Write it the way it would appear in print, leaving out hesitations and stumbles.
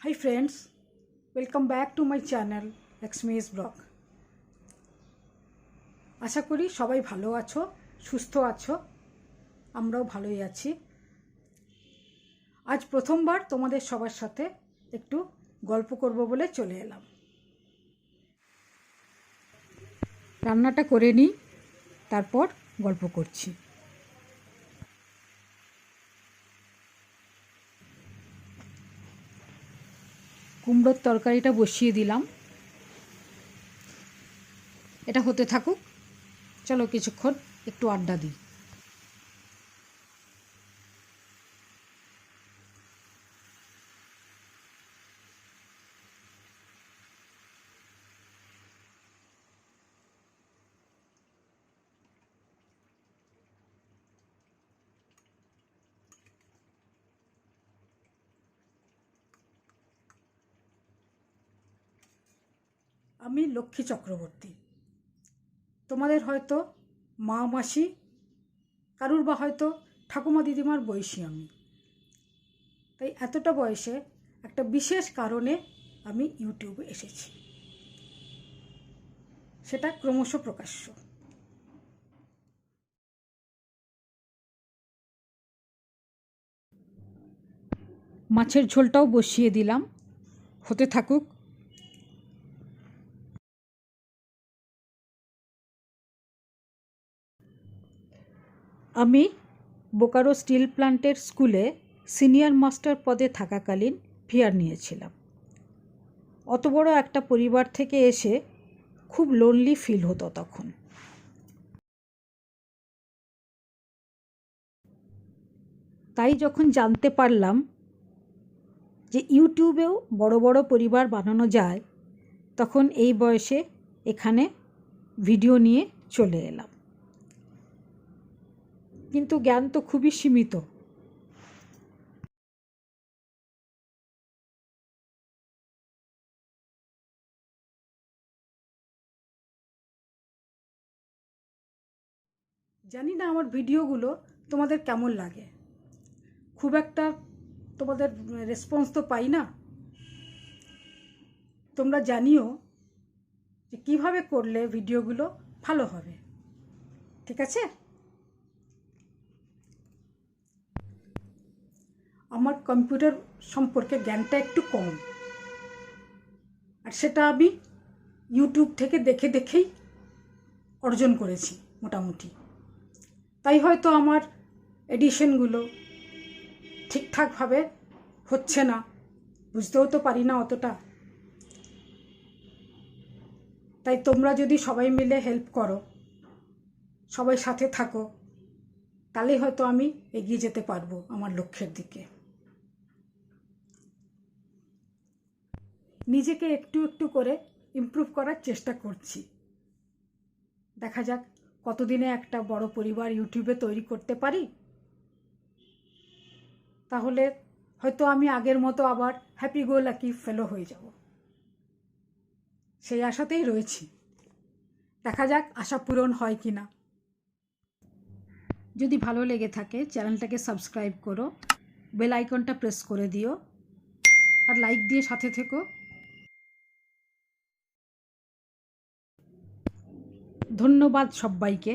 Hi friends, welcome back to my channel Laxmi's blog. আশা করি সবাই ভালো আছো, সুস্থ আছো। আমরাও ভালোই আছি। আজ প্রথমবার তোমাদের সবার সাথে একটু গল্প করব বলে চলে এলাম। রান্নাটা করে নিই, তারপর গল্প করছি। কুমড়োর তরকারিটা বসিয়ে দিলাম, এটা হতে থাকুক। চলো কিছুক্ষণ একটু আড্ডা দিই। আমি লক্ষ্মী চক্রবর্তী। তোমাদের হয়তো মা মাসি, কারুর বা হয়তো ঠাকুমা দিদিমার বয়সী আমি। তাই এতটা বয়সে একটা বিশেষ কারণে আমি ইউটিউবে এসেছি, সেটা ক্রমশ প্রকাশ্য। মাছের ঝোলটাও বসিয়ে দিলাম, হতে থাকুক। আমি বোকারো স্টিল প্ল্যান্টের স্কুলে সিনিয়র মাস্টার পদে থাকাকালীন ভিআর নিয়েছিলাম। অত বড় একটা পরিবার থেকে এসে খুব লোনলি ফিল হতো তখন। তাই যখন জানতে পারলাম যে ইউটিউবেও বড় বড় পরিবার বানানো যায়, তখন এই বয়সে এখানে ভিডিও নিয়ে চলে এলাম। কিন্তু জ্ঞান তো খুবই সীমিত। জানি না আমার ভিডিওগুলো তোমাদের কেমন লাগে। খুব একটা তোমাদের রেসপন্স তো পাই না। তোমরা জানিও যে কীভাবে করলে ভিডিওগুলো ভালো হবে, ঠিক আছে? আমার কম্পিউটার সম্পর্কে জ্ঞানটা একটু কম, আর সেটা আমি ইউটিউব থেকে দেখে দেখেই অর্জন করেছি মোটামুটি। তাই হয়তো আমার এডিশনগুলো ঠিকঠাকভাবে হচ্ছে না, বুঝতেও তো পারি না অতটা। তাই তোমরা যদি সবাই মিলে হেল্প করো, সবাই সাথে থাকো, তাহলেই হয়তো আমি এগিয়ে যেতে পারবো আমার লক্ষ্যের দিকে। নিজেকে একটু একটু করে ইমপ্রুভ করার চেষ্টা করছি। দেখা যাক কতদিনে একটা বড় পরিবার ইউটিউবে তৈরি করতে পারি। তাহলে হয়তো আমি আগের মতো আবার হ্যাপি গো লাকি ফেলো হয়ে যাব। সেই আশাতেই রয়েছি, দেখা যাক আশা পূরণ হয় কি না। যদি ভালো লেগে থাকে চ্যানেলটাকে সাবস্ক্রাইব করো, বেল আইকনটা প্রেস করে দিও, আর লাইক দিয়ে সাথে থেকো। ধন্যবাদ সবাইকে।